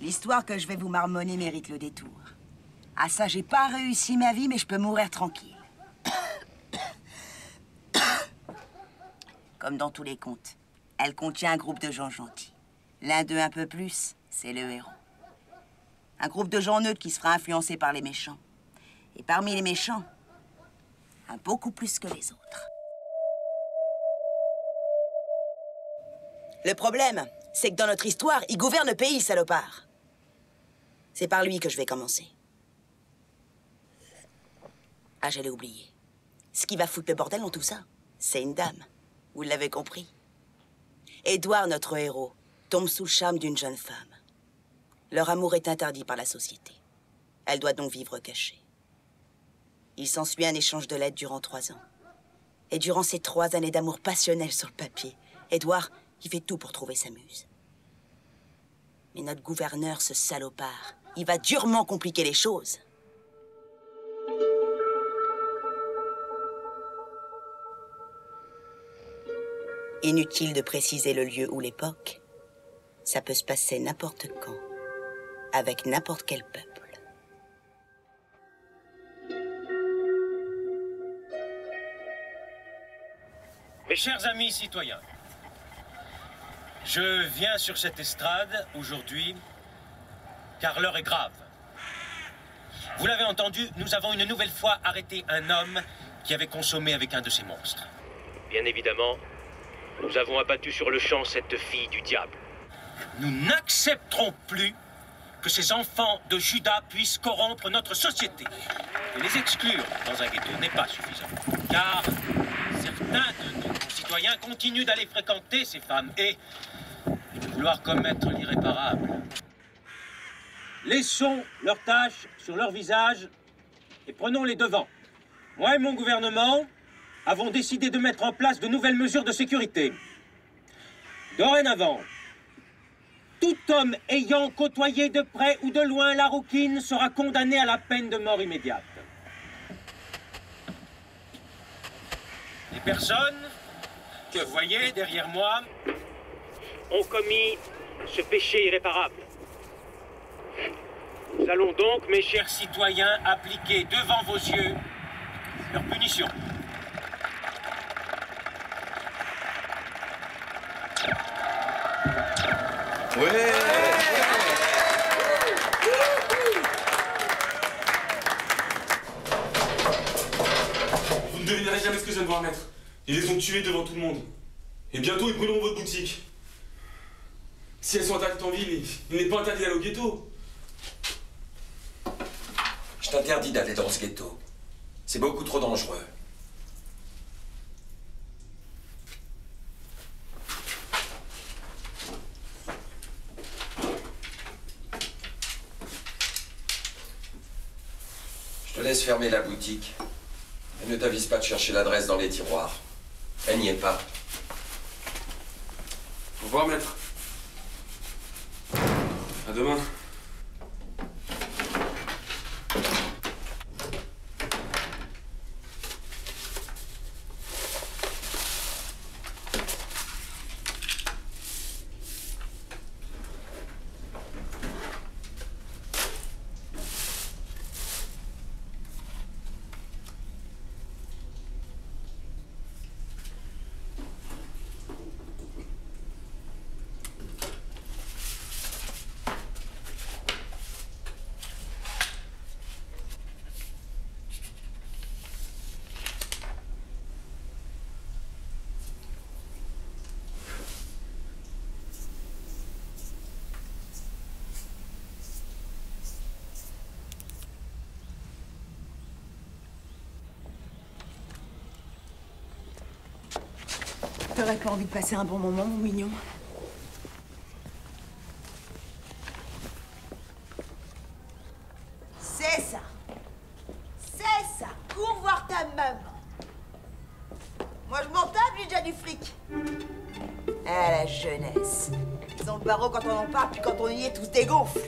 L'histoire que je vais vous marmonner mérite le détour. Ah ça, j'ai pas réussi ma vie, mais je peux mourir tranquille. Comme dans tous les contes, elle contient un groupe de gens gentils. L'un d'eux un peu plus, c'est le héros. Un groupe de gens neutres qui se fera influencer par les méchants. Et parmi les méchants, un beaucoup plus que les autres. Le problème, c'est que dans notre histoire, il gouverne le pays, salopard. C'est par lui que je vais commencer. Ah, j'allais oublier. Ce qui va foutre le bordel dans tout ça, c'est une dame. Vous l'avez compris. Édouard, notre héros, tombe sous le charme d'une jeune femme. Leur amour est interdit par la société. Elle doit donc vivre cachée. Il s'ensuit un échange de lettres durant 3 ans. Et durant ces 3 années d'amour passionnel sur le papier, Édouard, il fait tout pour trouver sa muse. Mais notre gouverneur, ce salopard, il va durement compliquer les choses. Inutile de préciser le lieu ou l'époque. Ça peut se passer n'importe quand, avec n'importe quel peuple. Mes chers amis citoyens, je viens sur cette estrade aujourd'hui car l'heure est grave. Vous l'avez entendu, nous avons une nouvelle fois arrêté un homme qui avait consommé avec un de ces monstres. Bien évidemment, nous avons abattu sur le champ cette fille du diable. Nous n'accepterons plus que ces enfants de Judas puissent corrompre notre société. Et les exclure dans un ghetto n'est pas suffisant. Car certains de nos concitoyens continuent d'aller fréquenter ces femmes et de vouloir commettre l'irréparable. Laissons leurs tâches sur leur visage et prenons les devants. Moi et mon gouvernement avons décidé de mettre en place de nouvelles mesures de sécurité. Dorénavant, tout homme ayant côtoyé de près ou de loin la rouquine sera condamné à la peine de mort immédiate. Les personnes que vous voyez derrière moi ont commis ce péché irréparable. Nous allons donc, mes chers citoyens, appliquer devant vos yeux leur punition. Ouais. Vous ne devinerez jamais ce que je viens de voir naître. Ils les ont tués devant tout le monde. Et bientôt, ils brûleront votre boutique. Si elles sont interdites en ville, il n'est pas interdit d'aller au ghetto. Je t'interdis d'aller dans ce ghetto. C'est beaucoup trop dangereux. Je te laisse fermer la boutique. Et ne t'avise pas de chercher l'adresse dans les tiroirs. Elle n'y est pas. Au revoir, maître. À demain. T'aurais pas envie de passer un bon moment, mon mignon? C'est ça. C'est ça. Cours voir ta maman. Moi, je m'en tape, j'ai déjà du fric. Ah, la jeunesse. Ils ont le barreau quand on en parle, puis quand on y est, tout se dégonfle.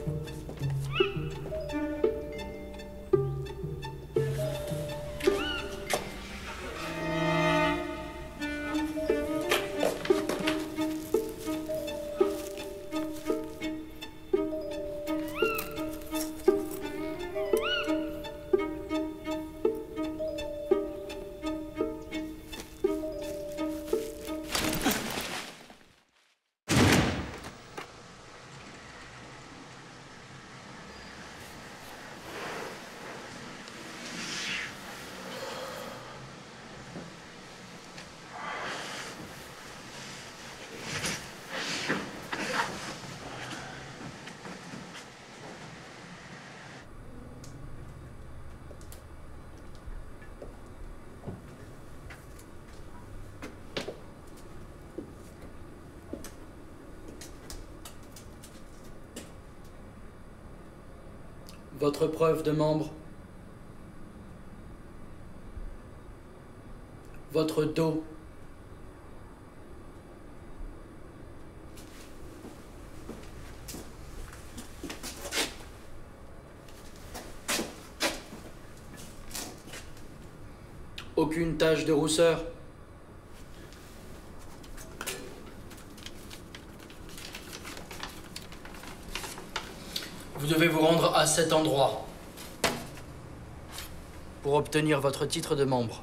Votre preuve de membre. Votre dos. Aucune tache de rousseur. Vous devez vous rendre à cet endroit pour obtenir votre titre de membre.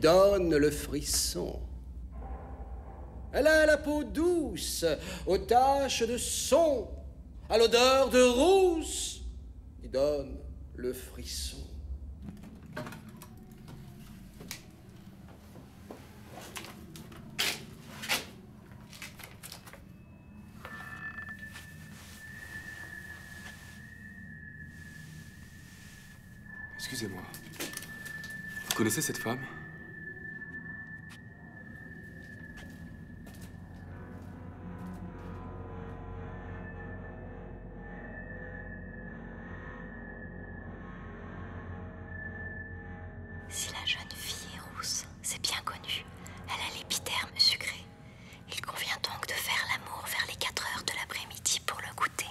Donne le frisson. Elle a la peau douce, aux taches de son, à l'odeur de rousse, qui donne le frisson. Excusez-moi. Vous connaissez cette femme? Si la jeune fille est rousse, c'est bien connu. Elle a l'épiderme sucré. Il convient donc de faire l'amour vers les 4 heures de l'après-midi pour le goûter.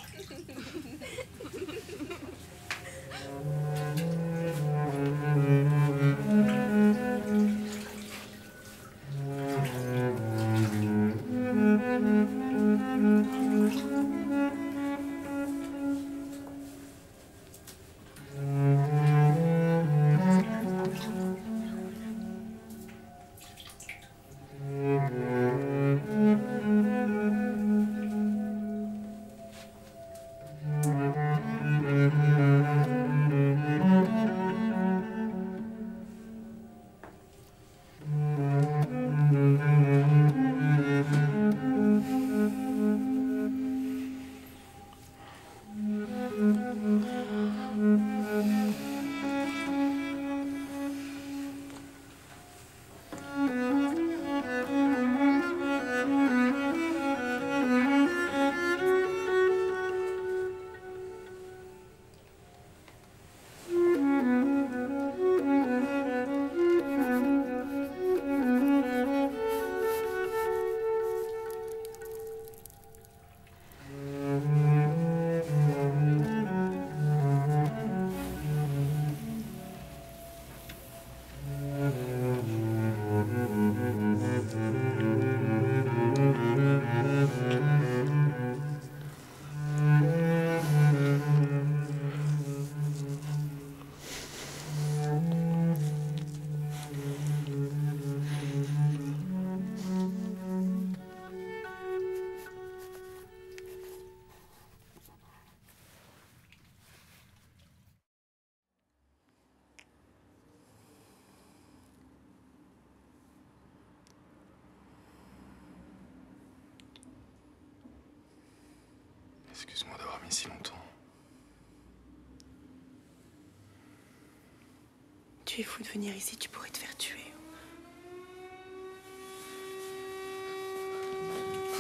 Excuse-moi d'avoir mis si longtemps. Tu es fou de venir ici, tu pourrais te faire tuer.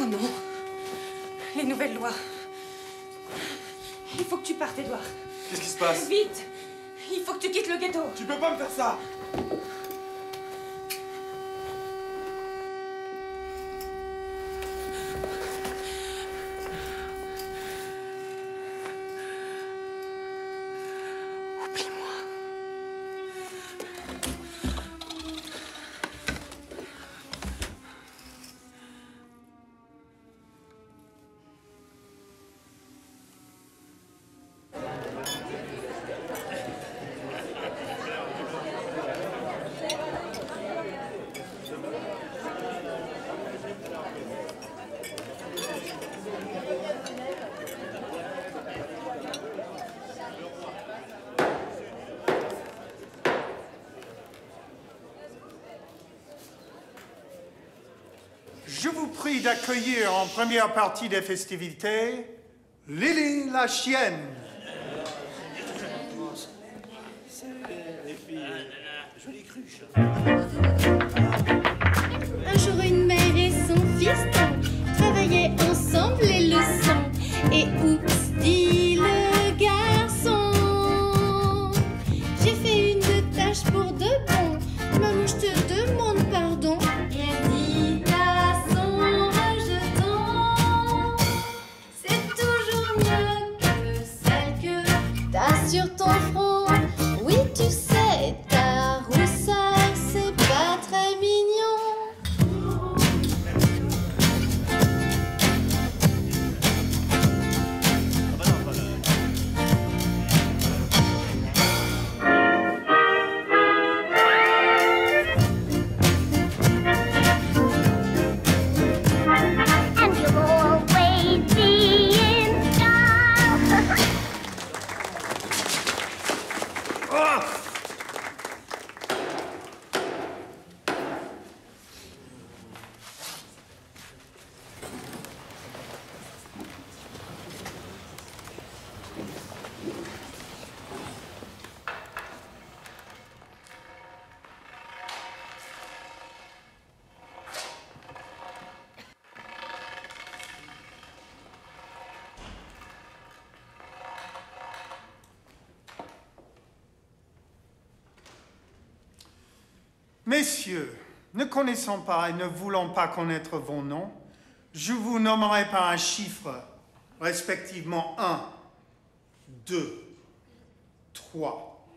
Oh non. Les nouvelles lois. Il faut que tu partes, Edouard. Qu'est-ce qui se passe? Vite. Il faut que tu quittes le ghetto. Tu peux pas me faire ça! prie d'accueillir en première partie des festivités Lily la chienne. Un jour, une mère et son fiston travaillaient ensemble les leçons. Et oups, dit le garçon, j'ai fait une tâche pour de bon. Maman, je te demande pardon. Et elle dit à son rejeton, c'est toujours mieux que celle que t'as sur ton front. Oui, tu sais, ta rousseur, c'est pas très mignon. And you'll always be in style. Messieurs, ne connaissant pas et ne voulant pas connaître vos noms, je vous nommerai par un chiffre, respectivement 1, 2, 3.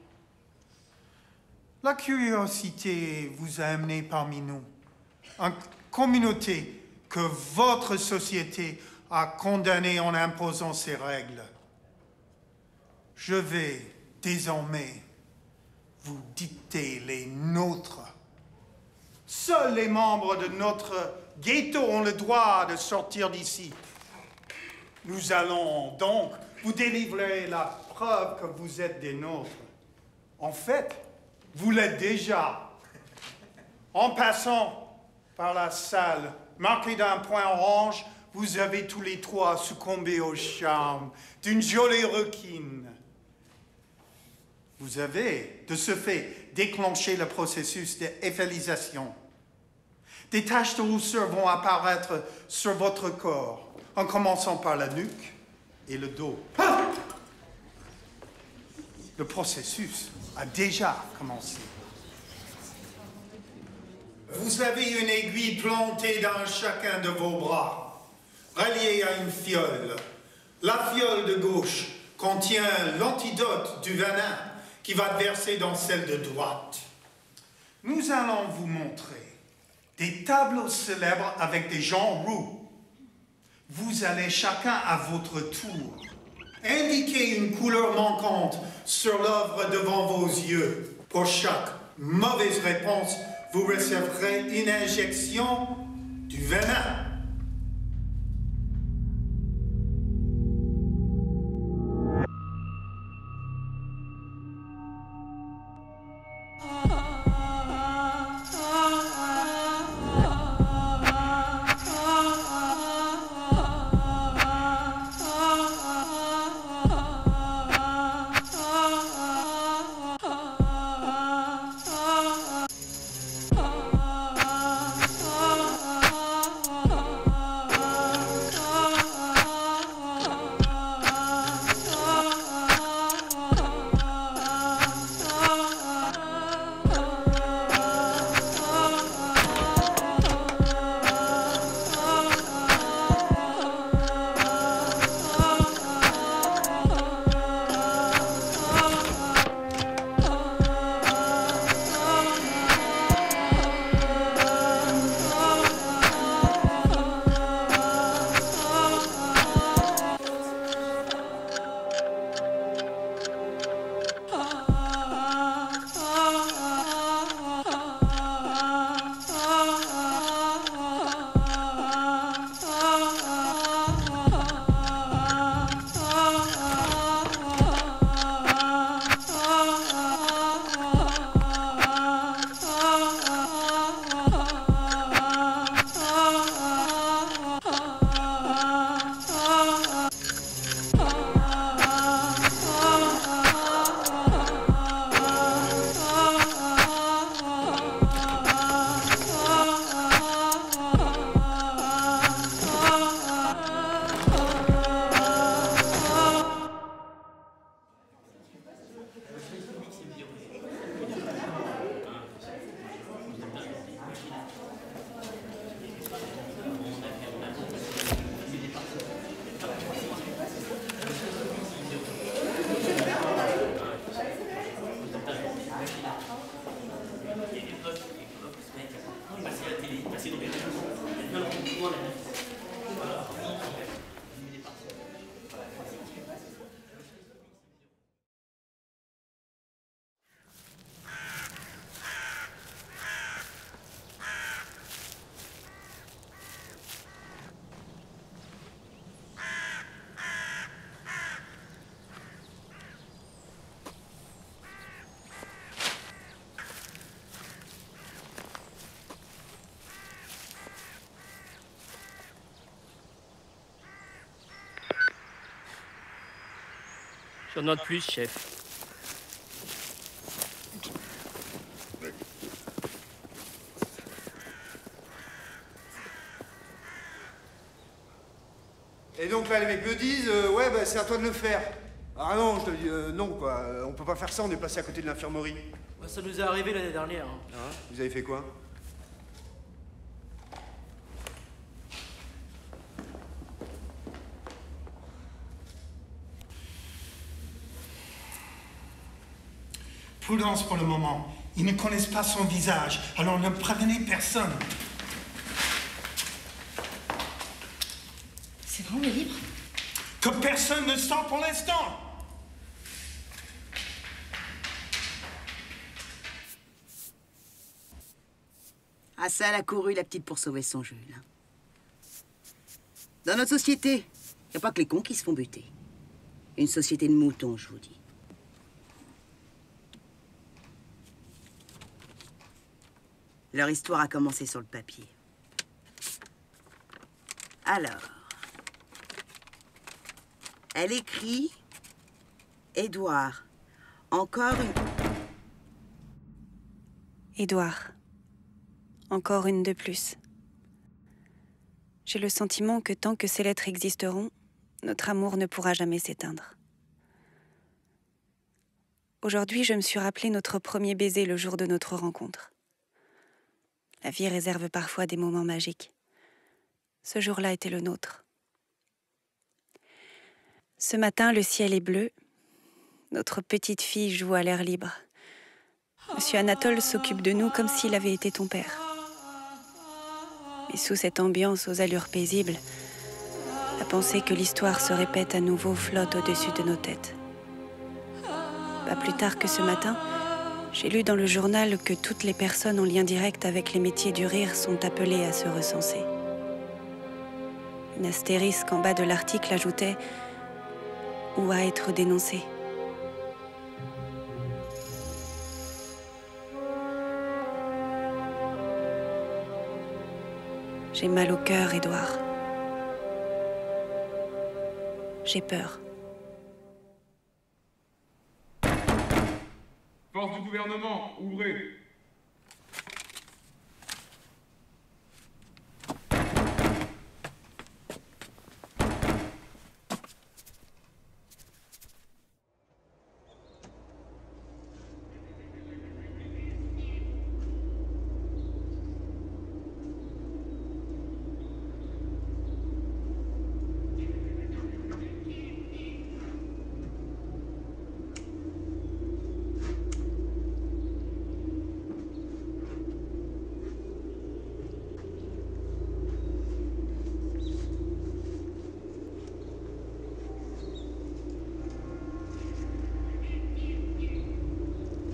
La curiosité vous a amené parmi nous, une communauté que votre société a condamnée en imposant ses règles. Je vais désormais vous dicter les nôtres. Seuls les membres de notre ghetto ont le droit de sortir d'ici. Nous allons donc vous délivrer la preuve que vous êtes des nôtres. En fait, vous l'êtes déjà. En passant par la salle marquée d'un point orange, vous avez tous les trois succombé au charme d'une jolie requine. Vous avez, de ce fait, déclenché le processus d'effélisation. Des taches de rousseur vont apparaître sur votre corps, en commençant par la nuque et le dos. Ah! Le processus a déjà commencé. Vous avez une aiguille plantée dans chacun de vos bras, reliée à une fiole. La fiole de gauche contient l'antidote du venin qui va verser dans celle de droite. Nous allons vous montrer des tableaux célèbres avec des gens roux. Vous allez chacun à votre tour indiquer une couleur manquante sur l'œuvre devant vos yeux. Pour chaque mauvaise réponse, vous recevrez une injection du venin. J'en note plus, chef. Et donc là, les mecs me disent, ouais, bah, c'est à toi de le faire. Ah non, je te dis, non, quoi. On peut pas faire ça, on est passé à côté de l'infirmerie. Bah, ça nous est arrivé l'année dernière. Hein. Ah, vous avez fait quoi? Prudence pour le moment. Ils ne connaissent pas son visage, alors ne prévenez personne. C'est vrai, on est libre? Que personne ne sort pour l'instant. Ah ça, elle a couru, la petite, pour sauver son Jules. Dans notre société, il n'y a pas que les cons qui se font buter. Une société de moutons, je vous dis. Leur histoire a commencé sur le papier. Alors, elle écrit « Édouard, encore une... » Édouard, encore une de plus. J'ai le sentiment que tant que ces lettres existeront, notre amour ne pourra jamais s'éteindre. Aujourd'hui, je me suis rappelé notre premier baiser le jour de notre rencontre. La vie réserve parfois des moments magiques. Ce jour-là était le nôtre. Ce matin, le ciel est bleu. Notre petite fille joue à l'air libre. Monsieur Anatole s'occupe de nous comme s'il avait été ton père. Et sous cette ambiance aux allures paisibles, la pensée que l'histoire se répète à nouveau flotte au-dessus de nos têtes. Pas plus tard que ce matin, j'ai lu dans le journal que toutes les personnes en lien direct avec les métiers du rire sont appelées à se recenser. Une astérisque en bas de l'article ajoutait « ou à être dénoncé ». J'ai mal au cœur, Édouard. J'ai peur. Force du gouvernement, ouvrez.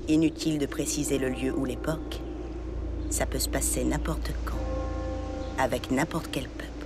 Inutile de préciser le lieu ou l'époque, ça peut se passer n'importe quand, avec n'importe quel peuple.